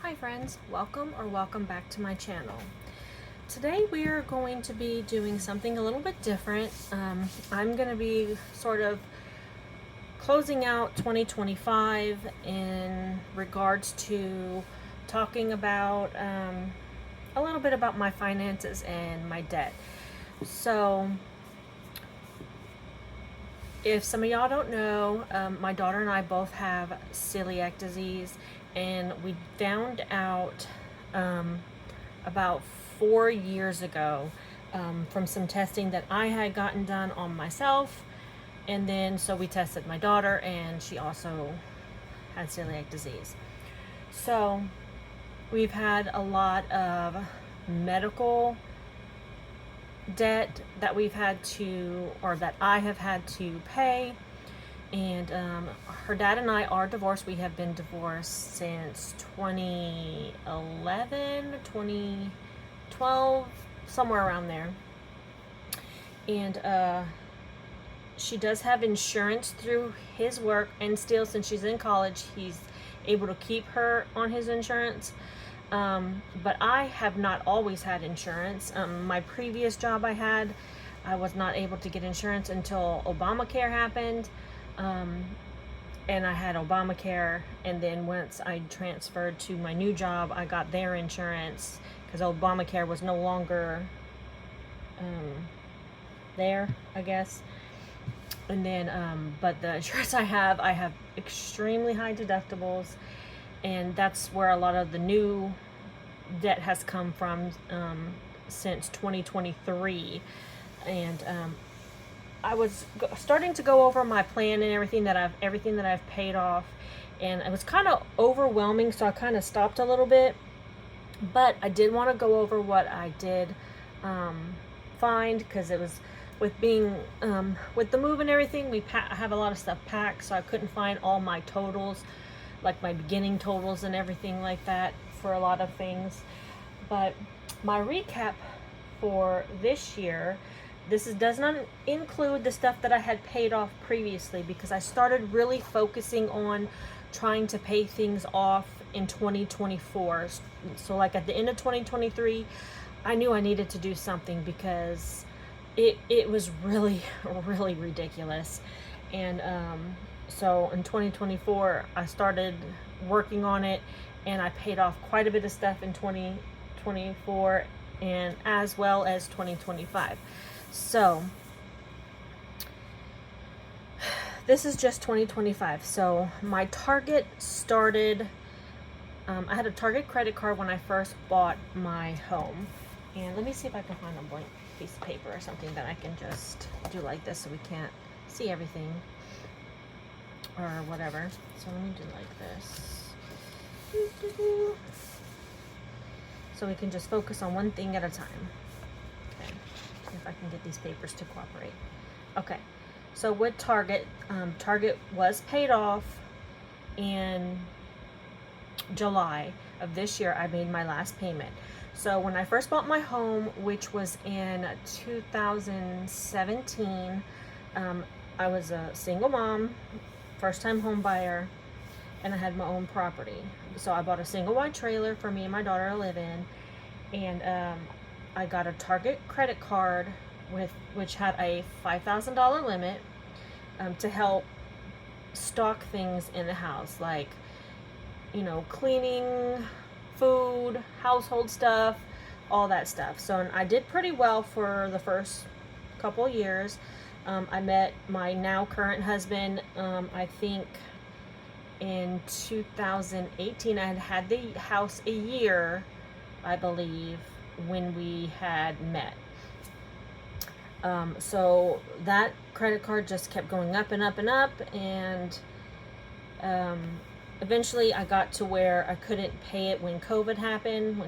Hi friends, welcome back to my channel. Today we are going to be doing something a little bit different. I'm going to be sort of closing out 2025 in regards to talking about a little bit about my finances and my debt. So if some of y'all don't know, my daughter and I both have celiac disease, and we found out about 4 years ago from some testing that I had gotten done on myself, and then so we tested my daughter, and she also had celiac disease. So we've had a lot of medical debt that we've had to, or that I have had to pay. And her dad and I are divorced. We have been divorced since 2011, 2012, somewhere around there. And she does have insurance through his work, and still, since she's in college, he's able to keep her on his insurance. But I have not always had insurance. My previous job I was not able to get insurance until Obamacare happened. And I had Obamacare, and then once I transferred to my new job, I got their insurance because Obamacare was no longer there, I guess. And then, but the insurance I have extremely high deductibles, and that's where a lot of the new debt has come from since 2023. And I was starting to go over my plan and everything that I've paid off, and it was kind of overwhelming, so I kind of stopped a little bit. But I did want to go over what I did find, because it was with being with the move and everything. I have a lot of stuff packed, so I couldn't find all my totals, like my beginning totals and everything like that for a lot of things. But my recap for this year, does not include the stuff that I had paid off previously, because I started really focusing on trying to pay things off in 2024. So like at the end of 2023, I knew I needed to do something, because it was really, really ridiculous. And so in 2024, I started working on it, and I paid off quite a bit of stuff in 2024, and as well as 2025. So this is just 2025. So my Target started, I had a Target credit card when I first bought my home. And let me see if I can find a blank piece of paper or something that I can just do like this so we can't see everything or whatever. So let me do like this. So we can just focus on one thing at a time. Okay. If I can get these papers to cooperate. Okay, so with Target, Target was paid off in July of this year. I made my last payment. So when I first bought my home, which was in 2017, I was a single mom, first time home buyer, and I had my own property. So I bought a single wide trailer for me and my daughter to live in, and I got a Target credit card which had a $5,000 limit to help stock things in the house, like, cleaning, food, household stuff, all that stuff. So, and I did pretty well for the first couple years. I met my now current husband, I think in 2018. I had the house a year, I believe, when we had met. So that credit card just kept going up and up and up, and eventually I got to where I couldn't pay it when COVID happened,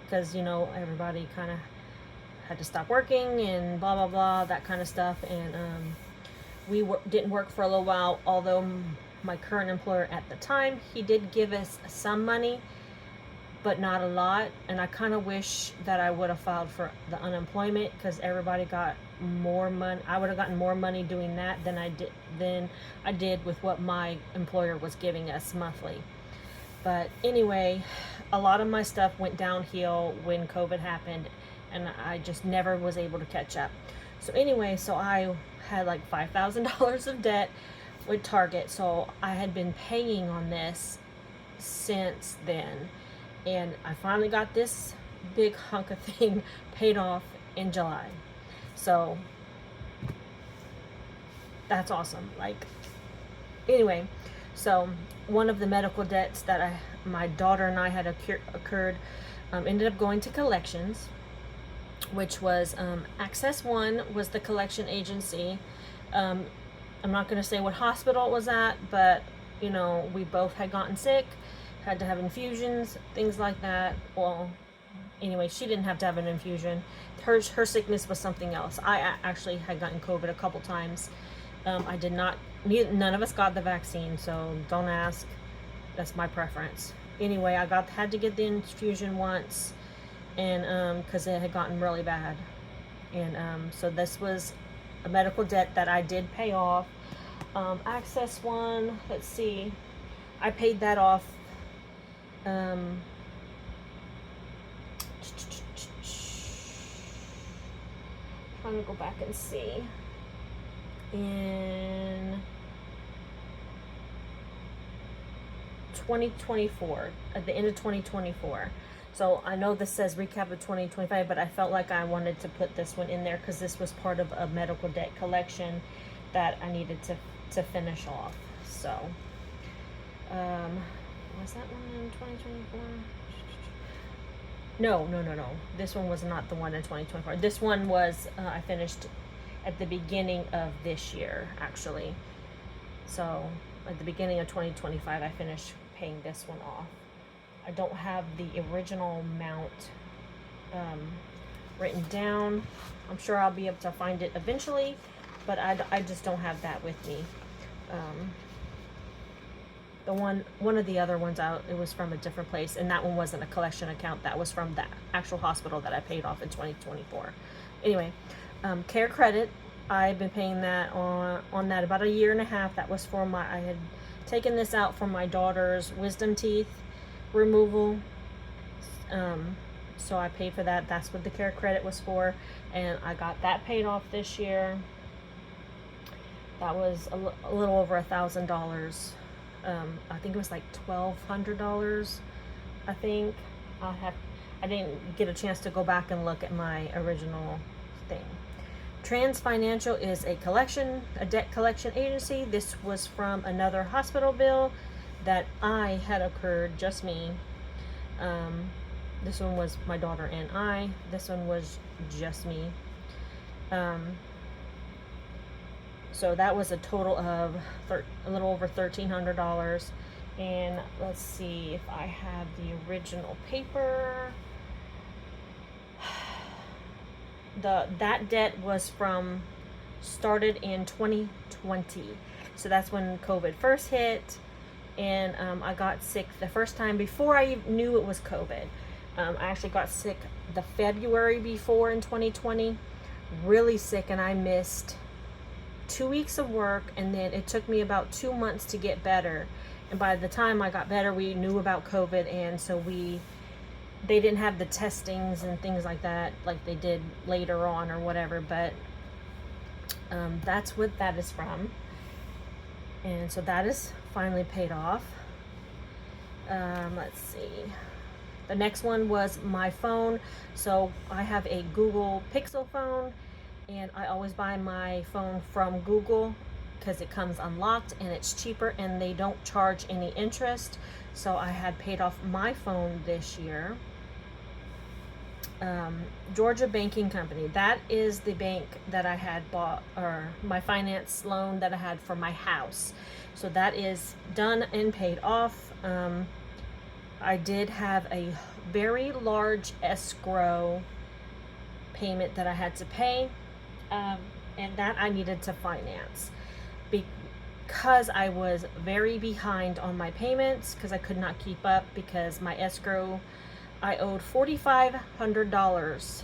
because everybody kind of had to stop working and blah blah blah, that kind of stuff. And we didn't work for a little while, although my current employer at the time, he did give us some money, but not a lot. And I kind of wish that I would have filed for the unemployment, because everybody got more money. I would have gotten more money doing that than I did with what my employer was giving us monthly. But anyway, a lot of my stuff went downhill when COVID happened, and I just never was able to catch up. So anyway, so I had like $5,000 of debt with Target. So I had been paying on this since then, and I finally got this big hunk of thing paid off in July. So that's awesome. Like, anyway, so one of the medical debts that my daughter and I had occurred ended up going to collections, which was Access One was the collection agency. I'm not going to say what hospital it was at, but you know, we both had gotten sick, had to have infusions, things like that. Well, anyway, she didn't have to have an infusion. Her sickness was something else. I actually had gotten COVID a couple times. I did not. None of us got the vaccine, so don't ask. That's my preference. Anyway, I had to get the infusion once, and because it had gotten really bad, and so this was a medical debt that I did pay off. Access One. Let's see. I paid that off. Trying to go back and see. In 2024, at the end of 2024. So I know this says recap of 2025, but I felt like I wanted to put this one in there because this was part of a medical debt collection that I needed to finish off. So, was that one in 2024? No. This one was not the one in 2024. This one was, I finished at the beginning of this year, actually. So at the beginning of 2025, I finished paying this one off. I don't have the original amount written down. I'm sure I'll be able to find it eventually, but I just don't have that with me. The one of the other ones out, it was from a different place, and that one wasn't a collection account. That was from the actual hospital that I paid off in 2024. Anyway, Care Credit, I've been paying that on that about a year and a half. That was for I had taken this out for my daughter's wisdom teeth removal. So I paid for that. That's what the Care Credit was for, and I got that paid off this year. That was a little over $1,000. I think it was like $1,200. I think I didn't get a chance to go back and look at my original thing. Trans Financial is a debt collection agency. This was from another hospital bill that I had occurred, just me. This one was my daughter and I. This one was just me. So that was a total of a little over $1,300. And let's see if I have the original paper. That debt was started in 2020. So that's when COVID first hit, and I got sick the first time before I knew it was COVID. I actually got sick the February before in 2020, really sick, and I missed 2 weeks of work, and then it took me about 2 months to get better. And by the time I got better, we knew about COVID, and so they didn't have the testings and things like that like they did later on or whatever, but that's what that is from. And so that is finally paid off. Let's see. The next one was my phone. So I have a Google Pixel phone, and I always buy my phone from Google because it comes unlocked and it's cheaper and they don't charge any interest. So I had paid off my phone this year. Georgia Banking Company, that is the bank that I had bought, or my finance loan that I had for my house. So that is done and paid off. I did have a very large escrow payment that I had to pay, and that I needed to finance because I was very behind on my payments because I could not keep up because my escrow, I owed $4,500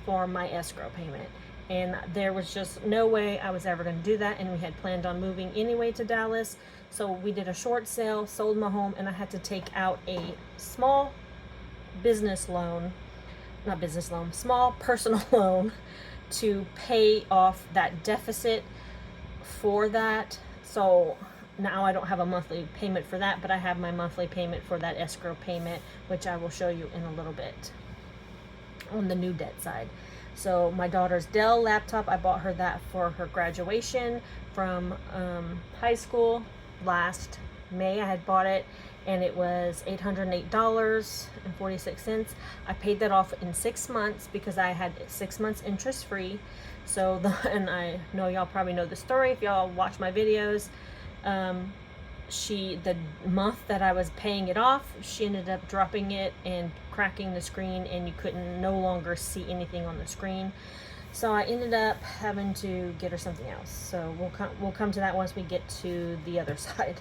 for my escrow payment, and there was just no way I was ever going to do that, and we had planned on moving anyway to Dallas, So we did a short sale, sold my home, and I had to take out a small business loan, not business loan, small personal loan to pay off that deficit for that. So now I don't have a monthly payment for that, but I have my monthly payment for that escrow payment, which I will show you in a little bit on the new debt side. So my daughter's Dell laptop, I bought her that for her graduation from high school last May. I had bought it and it was $808.46. I paid that off in 6 months because I had 6 months interest free. So and I know y'all probably know the story if y'all watch my videos. The month that I was paying it off, she ended up dropping it and cracking the screen, and you couldn't no longer see anything on the screen. So I ended up having to get her something else. So we'll come to that once we get to the other side.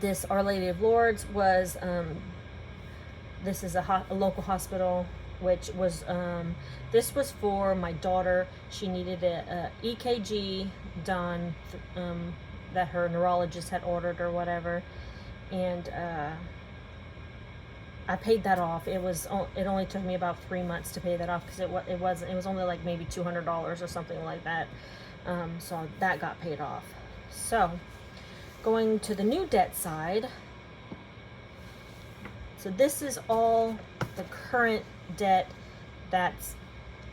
This Our Lady of Lourdes was this is a local hospital, which was this was for my daughter. She needed a EKG done that her neurologist had ordered or whatever, and I paid that off. It only took me about 3 months to pay that off because it was only like maybe $200 or something like that. So that got paid off. So going to the new debt side. So this is all the current debt that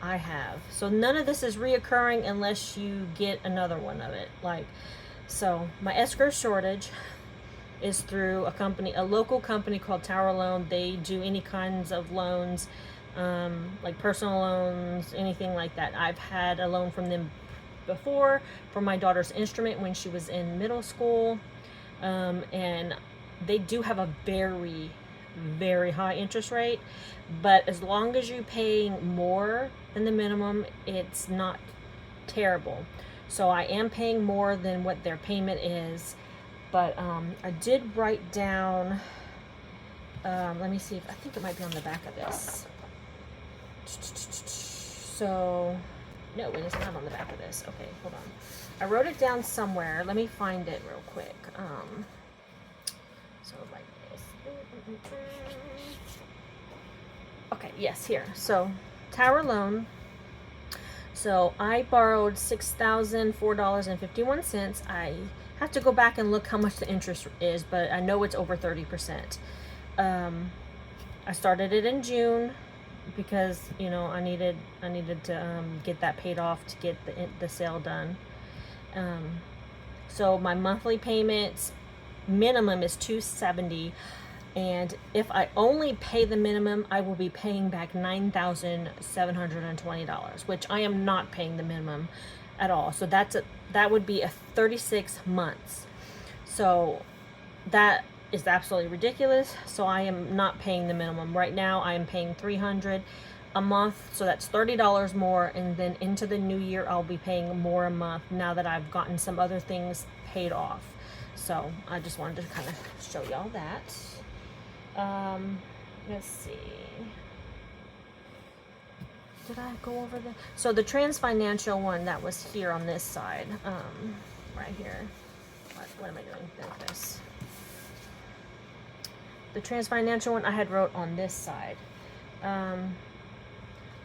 I have. So none of this is reoccurring unless you get another one of it. So my escrow shortage is through a local company called Tower Loan. They do any kinds of loans, like personal loans, anything like that. I've had a loan from them before for my daughter's instrument when she was in middle school, and they do have a very, very high interest rate, but as long as you're paying more than the minimum, it's not terrible. So I am paying more than what their payment is, but I did write down, let me see, I think it might be on the back of this. So, no, it is not on the back of this. Okay, hold on. I wrote it down somewhere. Let me find it real quick. So like this. Okay, yes, here. So, Tower Loan. So I borrowed $6,004.51. I have to go back and look how much the interest is, but I know it's over 30%. I started it in June because I needed to get that paid off to get the sale done. So my monthly payments minimum is $270. And if I only pay the minimum, I will be paying back $9,720, which I am not paying the minimum at all. So that would be a 36 months. So that is absolutely ridiculous. So I am not paying the minimum. Right now I am paying $300 a month. So that's $30 more. And then into the new year, I'll be paying more a month now that I've gotten some other things paid off. So I just wanted to kind of show y'all that. Let's see. Did I go over the? So the Trans Financial one that was here on this side, right here. What am I doing with this? The Trans Financial one I had wrote on this side.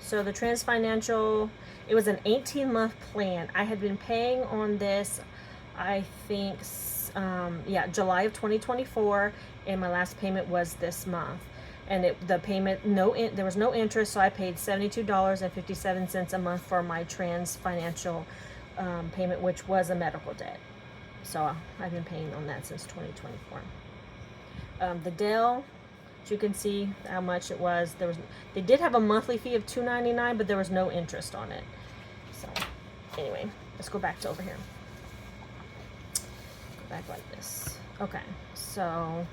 So the Trans Financial, it was an 18-month plan. I had been paying on this, I think, July of 2024, and my last payment was this month. And there was no interest, so I paid $72.57 a month for my Trans Financial payment, which was a medical debt. So I've been paying on that since 2024. The Dell, as you can see how much it was. They did have a monthly fee of $299, but there was no interest on it. So anyway, let's go back to over here. Back like this. Okay, so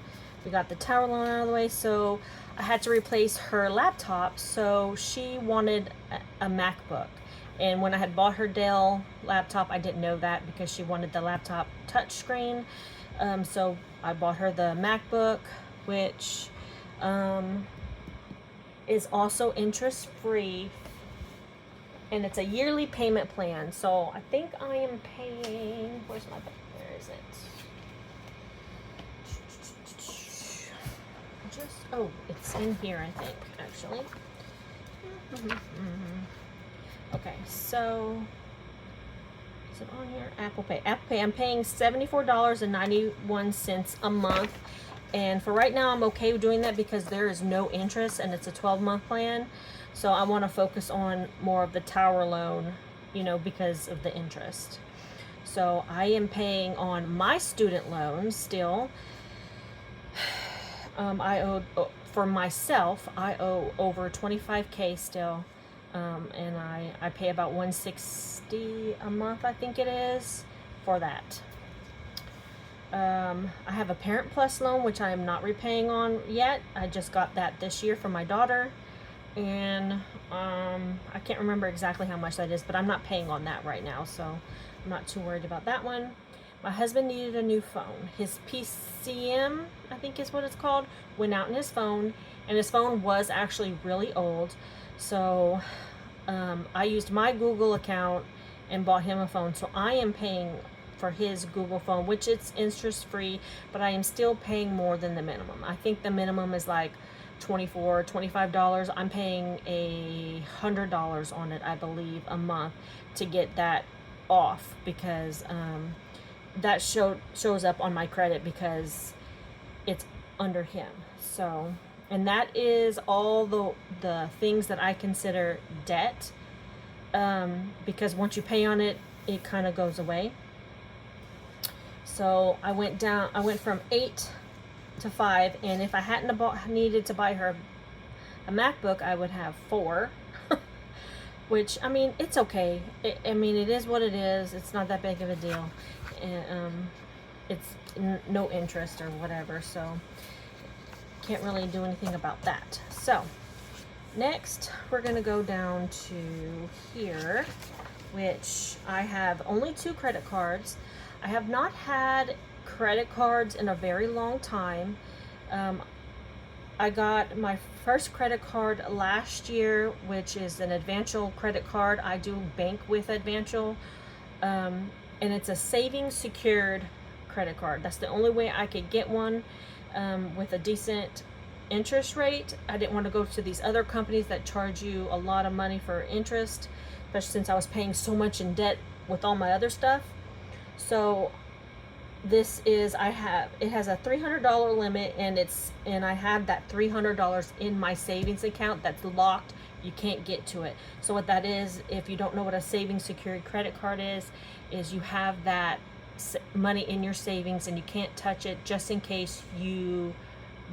we got the Tower Loan out of the way. So I had to replace her laptop. So she wanted a MacBook, and when I had bought her Dell laptop, I didn't know that because she wanted the laptop touchscreen. So I bought her the MacBook, which is also interest free. and it's a yearly payment plan. So I think I am paying, where is it? Oh, it's in here, I think, actually. Okay, so is it on here? Apple Pay. Apple Pay. I'm paying $74.91 a month. And for right now, I'm okay with doing that because there is no interest and it's a 12-month plan. So I want to focus on more of the tower loan, because of the interest. So I am paying on my student loans still. I owe, for myself, I owe over $25K still. And I pay about $160 a month, I think it is, for that. I have a Parent Plus loan, which I am not repaying on yet. I just got that this year for my daughter. And I can't remember exactly how much that is, but I'm not paying on that right now, so I'm not too worried about that one. My husband needed a new phone. His PCM, I think is what it's called, went out in his phone, and his phone was actually really old. So I used my Google account and bought him a phone. So I am paying for his Google phone, which it's interest free, but I am still paying more than the minimum. I think the minimum is like $24, $25. I'm paying $100 on it, I believe, a month to get that off, because that shows up on my credit because it's under him. So, and that is all the things that I consider debt, because once you pay on it, it kind of goes away. So I went from 8 to 5, and if I hadn't needed to buy her a MacBook, I would have 4. Which, I mean, it's okay. It is what it is. It's not that big of a deal. And it's no interest or whatever, so can't really do anything about that. So next we're gonna go down to here, which I have only 2 credit cards. I have not had credit cards in a very long time. I got my first credit card last year, which is an Advantial credit card. I do bank with Advantial, and it's a savings secured credit card. That's the only way I could get one with a decent interest rate. I didn't want to go to these other companies that charge you a lot of money for interest, especially since I was paying so much in debt with all my other stuff. So this is, it has a $300 limit, and I have that $300 in my savings account that's locked. You can't get to it. So what that is, if you don't know what a savings secured credit card is you have that money in your savings and you can't touch it, just in case you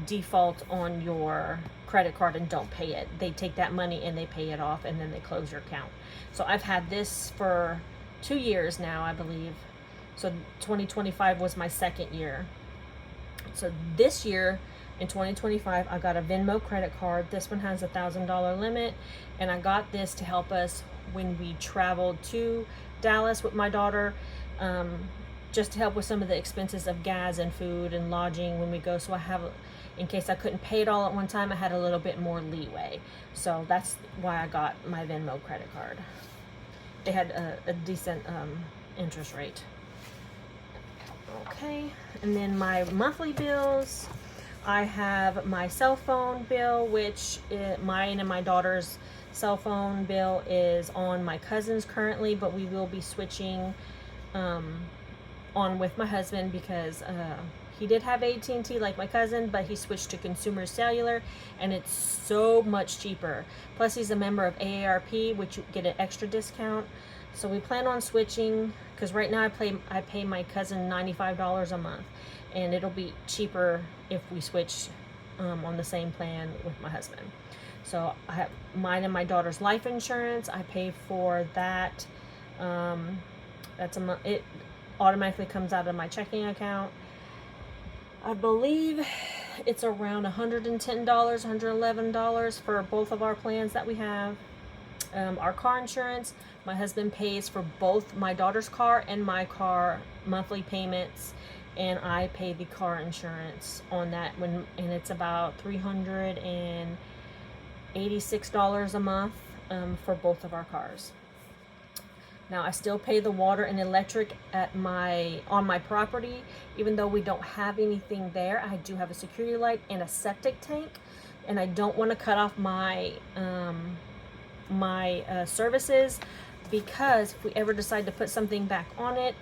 default on your credit card and don't pay it. They take that money and they pay it off, and then they close your account. So I've had this for 2 years now, I believe. So 2025 was my second year. So this year, in 2025, I got a Venmo credit card. This one has a $1,000 limit, and I got this to help us when we traveled to Dallas with my daughter, just to help with some of the expenses of gas and food and lodging when we go. So I have, in case I couldn't pay it all at one time, I had a little bit more leeway. So that's why I got my Venmo credit card. They had a decent interest rate. Okay, and then my monthly bills, I have my cell phone bill, which mine and my daughter's cell phone bill is on my cousin's currently, but we will be switching on with my husband, because he did have AT&T like my cousin, but he switched to Consumer Cellular, and it's so much cheaper. Plus he's a member of AARP, which you get an extra discount. So we plan on switching, because right now I pay my cousin $95 a month, and it'll be cheaper if we switch on the same plan with my husband. So I have mine and my daughter's life insurance. I pay for that. That's it automatically comes out of my checking account. I believe it's around $110, $111 for both of our plans that we have. Our car insurance, my husband pays for both my daughter's car and my car monthly payments, and I pay the car insurance on that and it's about $386 a month for both of our cars. Now I still pay the water and electric on my property, even though we don't have anything there. I do have a security light and a septic tank, and I don't want to cut off my services, because if we ever decide to put something back on it,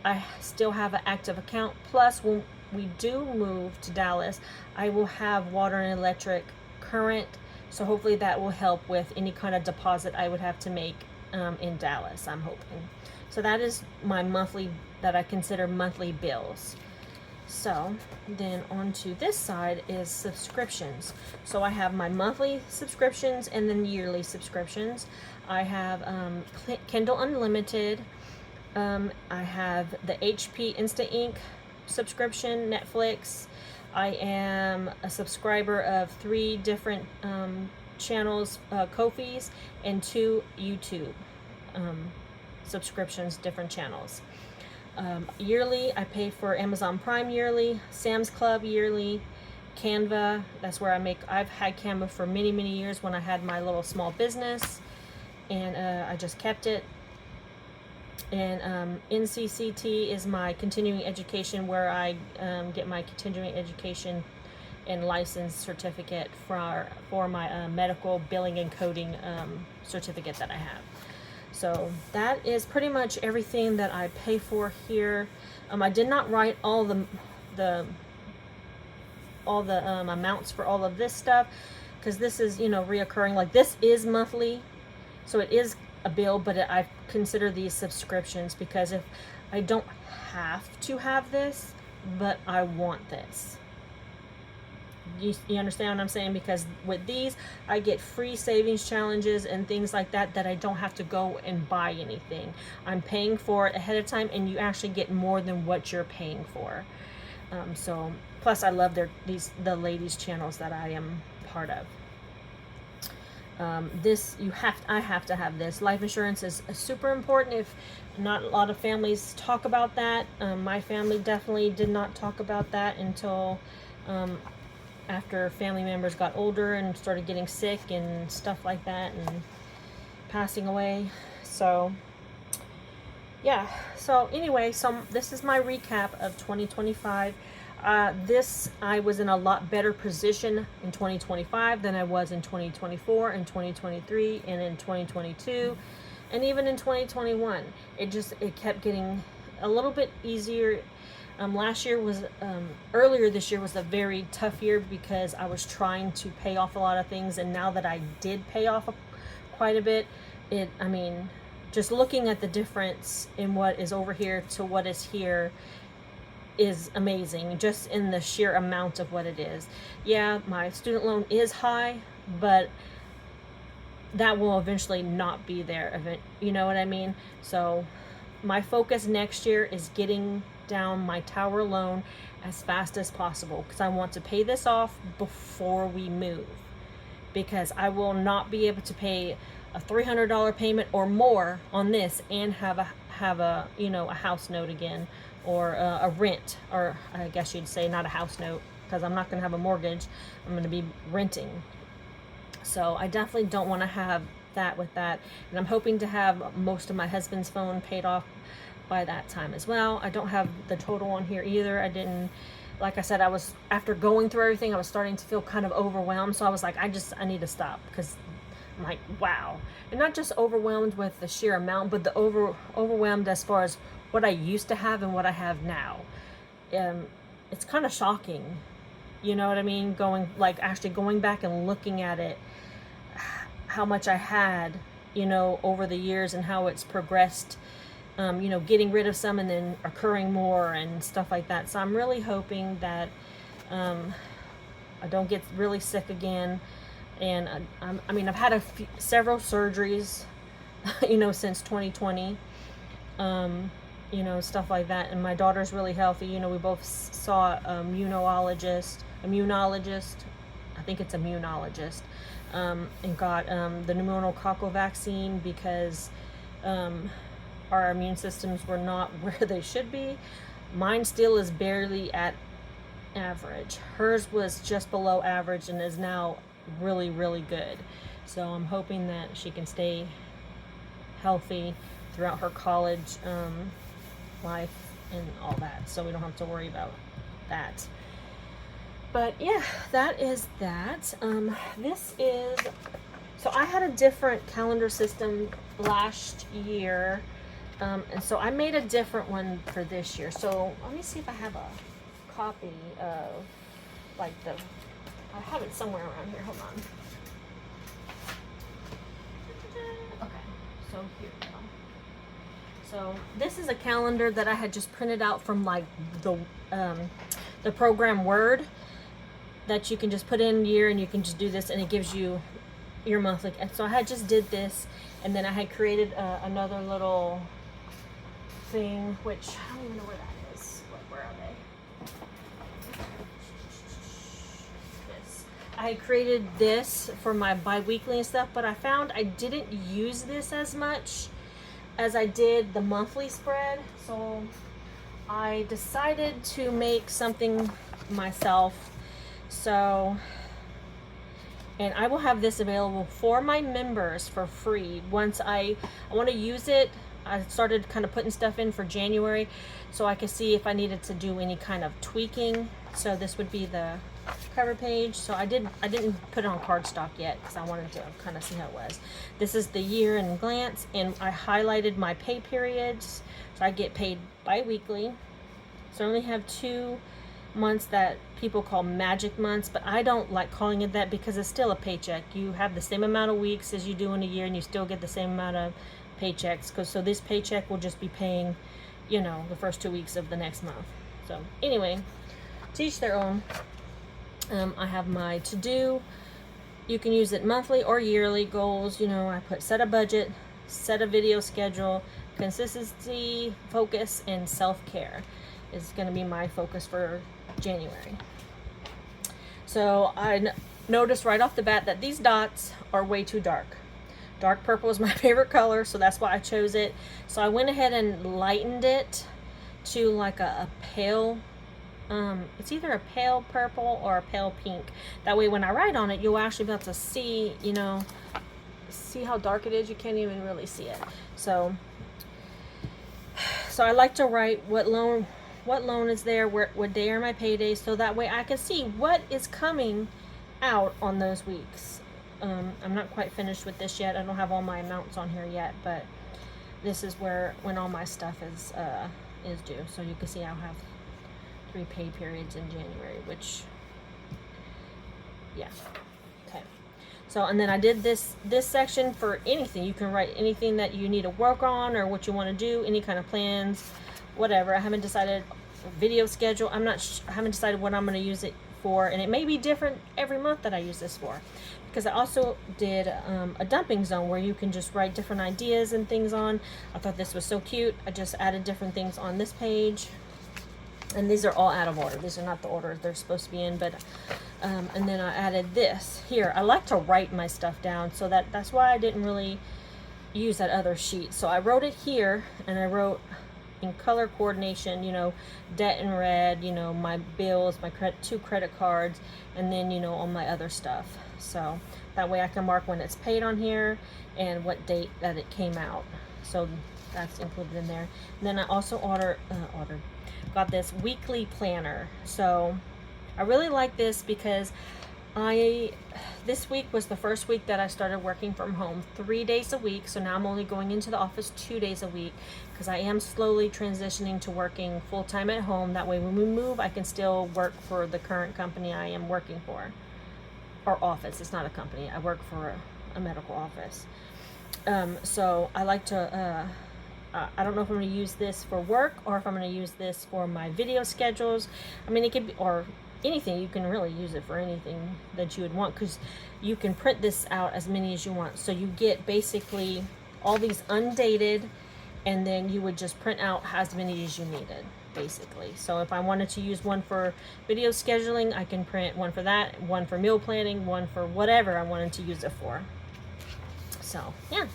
I still have an active account. Plus, when we do move to Dallas, I will have water and electric current, so hopefully that will help with any kind of deposit I would have to make in Dallas, I'm hoping. So that is my monthly, that I consider monthly bills. So then onto this side is subscriptions. So I have my monthly subscriptions and then yearly subscriptions. I have Kindle Unlimited. I have the HP Instant Ink subscription, Netflix. I am a subscriber of 3 different channels, Ko-fi's, and 2 YouTube subscriptions, different channels. Yearly, I pay for Amazon Prime yearly, Sam's Club yearly, Canva. That's where I've had Canva for many, many years when I had my little small business, and I just kept it. And NCCT is my continuing education, where I get my continuing education and license certificate for my medical billing and coding certificate that I have. So that is pretty much everything that I pay for here. I did not write all the amounts for all of this stuff, because this is, reoccurring. Like, this is monthly, so it is a bill, but I consider these subscriptions, because if I don't have to have this, but I want this. You understand what I'm saying? Because with these, I get free savings challenges and things like that I don't have to go and buy anything. I'm paying for it ahead of time, and you actually get more than what you're paying for. So plus I love the ladies channels that I am part of. I have to have this. Life insurance is super important. If not, a lot of families talk about that. My family definitely did not talk about that until after family members got older and started getting sick and stuff like that and passing away. So yeah, so anyway, this is my recap of 2025. I was in a lot better position in 2025 than I was in 2024 and 2023 and in 2022 and even in 2021. It kept getting a little bit easier. Earlier this year was a very tough year, because I was trying to pay off a lot of things, and now that I did pay off quite a bit, just looking at the difference in what is over here to what is here is amazing, just in the sheer amount of what it is. Yeah, my student loan is high, but that will eventually not be there. You know what I mean? So my focus next year is getting down my tower loan as fast as possible, because I want to pay this off before we move, because I will not be able to pay a $300 payment or more on this and have a house note again, or a rent, or I guess you'd say not a house note, because I'm not going to have a mortgage. I'm going to be renting. So I definitely don't want to have that with that. And I'm hoping to have most of my husband's phone paid off by that time as well. I don't have the total on here either. Like I said, after going through everything, I was starting to feel kind of overwhelmed. So I was like, I need to stop, because I'm like, wow. And not just overwhelmed with the sheer amount, but the overwhelmed as far as what I used to have and what I have now. It's kind of shocking. You know what I mean? Actually going back and looking at it, how much I had, over the years, and how it's progressed, getting rid of some and then occurring more and stuff like that. So I'm really hoping that I don't get really sick again. And I've had several surgeries, since 2020, stuff like that. And my daughter's really healthy. We both saw immunologist. I think it's immunologist, and got the pneumococcal vaccine, because our immune systems were not where they should be. Mine still is barely at average. Hers was just below average and is now really, really good. So I'm hoping that she can stay healthy throughout her college life and all that, so we don't have to worry about that. But yeah, that is that. This is, so I had a different calendar system last year, and so I made a different one for this year. So let me see if I have a copy of, like, I have it somewhere around here. Hold on. Okay, so here we go. So this is a calendar that I had just printed out from, like, the program Word, that you can just put in year and you can just do this and it gives you your monthly. And so I had just did this, and then I had created another little thing, which I don't even know where that is. Where are they? This. I had created this for my bi-weekly and stuff, but I found I didn't use this as much as I did the monthly spread. So I decided to make something myself. So, and I will have this available for my members for free once I want to use it. I started kind of putting stuff in for January so I could see if I needed to do any kind of tweaking. So this would be the cover page. So I didn't put it on cardstock yet because I wanted to kind of see how it was. This is the year in glance, and I highlighted my pay periods. So I get paid bi-weekly. So I only have 2 months that people call magic months, but I don't like calling it that because it's still a paycheck. You have the same amount of weeks as you do in a year, and you still get the same amount of paychecks. So this paycheck will just be paying, you know, the first 2 weeks of the next month. So anyway, to each their own. I have my to-do. You can use it monthly or yearly goals. You know, I put set a budget, set a video schedule, consistency, focus, and self-care is going to be my focus for January. So I noticed right off the bat that these dots are way too dark. Dark purple is my favorite color, so that's why I chose it. So I went ahead and lightened it to like a pale, it's either a pale purple or a pale pink. That way when I write on it, you'll actually be able to see, you know, see how dark it is. You can't even really see it. So I like to write what loan is there, what day are my paydays, so that way I can see what is coming out on those weeks. I'm not quite finished with this yet. I don't have all my amounts on here yet, but this is when all my stuff is due. So you can see I'll have 3 pay periods in January, which, yeah, okay. So, and then I did this section for anything. You can write anything that you need to work on or what you want to do, any kind of plans, whatever. I haven't decided video schedule. I haven't decided what I'm going to use it for, and it may be different every month that I use this for, because I also did a dumping zone where you can just write different ideas and things on. I thought this was so cute. I just added different things on this page, and these are all out of order. These are not the order they're supposed to be in, but and then I added this here. I like to write my stuff down, so that's why I didn't really use that other sheet. So I wrote it here, and I wrote in color coordination, you know, debt in red, you know, my bills, my 2 credit cards, and then, you know, all my other stuff. So that way I can mark when it's paid on here and what date that it came out. So that's included in there. And then I also got this weekly planner. So I really like this because this week was the first week that I started working from home 3 days a week. So now I'm only going into the office 2 days a week because I am slowly transitioning to working full-time at home. That way when we move, I can still work for the current company I am working for. Or office, it's not a company. I work for a medical office. So I like to, I don't know if I'm going to use this for work or if I'm going to use this for my video schedules. I mean, it could be, or anything. You can really use it for anything that you would want, because you can print this out as many as you want. So you get basically all these undated, and then you would just print out as many as you needed, basically. So if I wanted to use one for video scheduling, I can print one for that, one for meal planning, one for whatever I wanted to use it for. So yeah,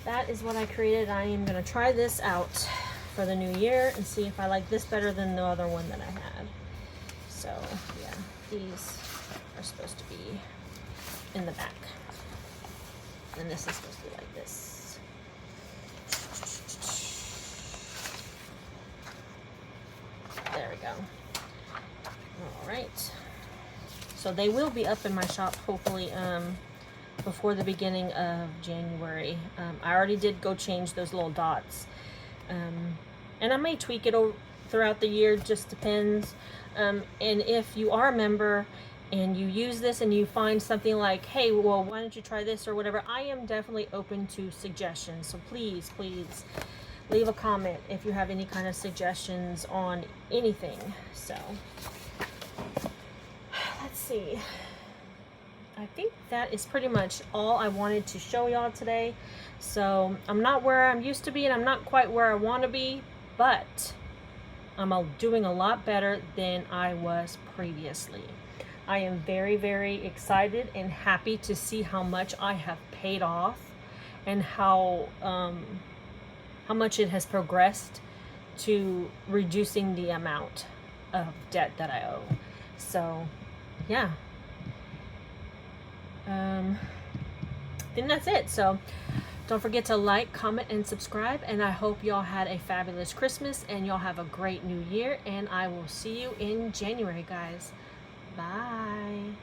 that is what I created. I am going to try this out for the new year and see if I like this better than the other one that I had. So yeah, these are supposed to be in the back, and this is supposed to be like this. There we go. All right. So they will be up in my shop hopefully before the beginning of January. I already did go change those little dots. And I may tweak it throughout the year, just depends. And if you are a member and you use this and you find something like, hey, well, why don't you try this or whatever, I am definitely open to suggestions. So please, please leave a comment if you have any kind of suggestions on anything. So let's see. I think that is pretty much all I wanted to show y'all today. So I'm not where I'm used to be and I'm not quite where I want to be, but I'm doing a lot better than I was previously. I am very, very excited and happy to see how much I have paid off and how much it has progressed to reducing the amount of debt that I owe. So yeah. I think that's it. So don't forget to like, comment, and subscribe. And I hope y'all had a fabulous Christmas and y'all have a great new year. And I will see you in January, guys. Bye.